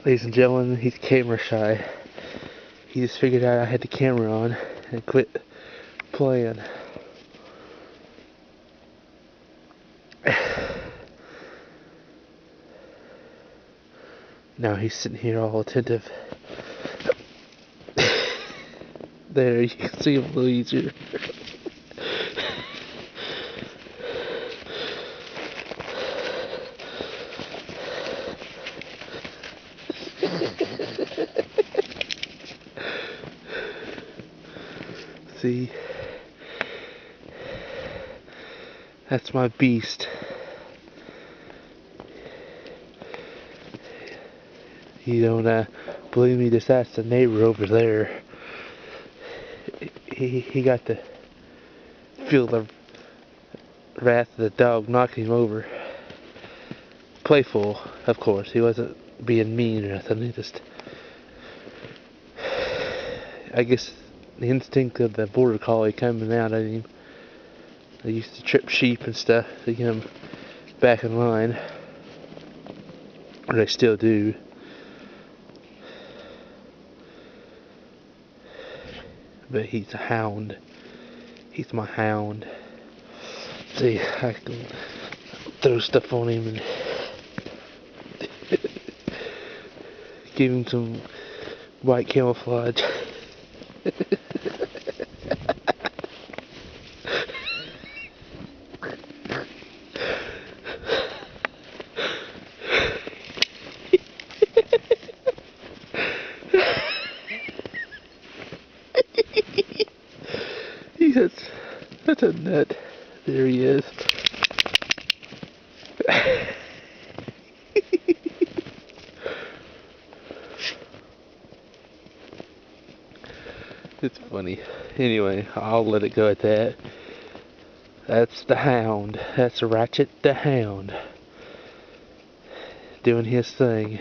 Ladies and gentlemen, he's camera shy. He just figured out I had the camera on and quit playing. Now he's sitting here all attentive. There, you can see him a little easier. See? That's my beast. You don't believe me? Just ask the neighbor over there. He got to feel the wrath of the dog knocking him over. Playful, of course. He wasn't being mean or nothing. He just, I guess, the instinct of the border collie coming out at him. They used to trip sheep and stuff to get him back in line. Or they still do. But he's a hound. He's my hound. See, I can throw stuff on him and give him some white camouflage. That's a nut. There he is. It's funny. Anyway, I'll let it go at that. That's the hound. That's Ratchet the Hound. Doing his thing.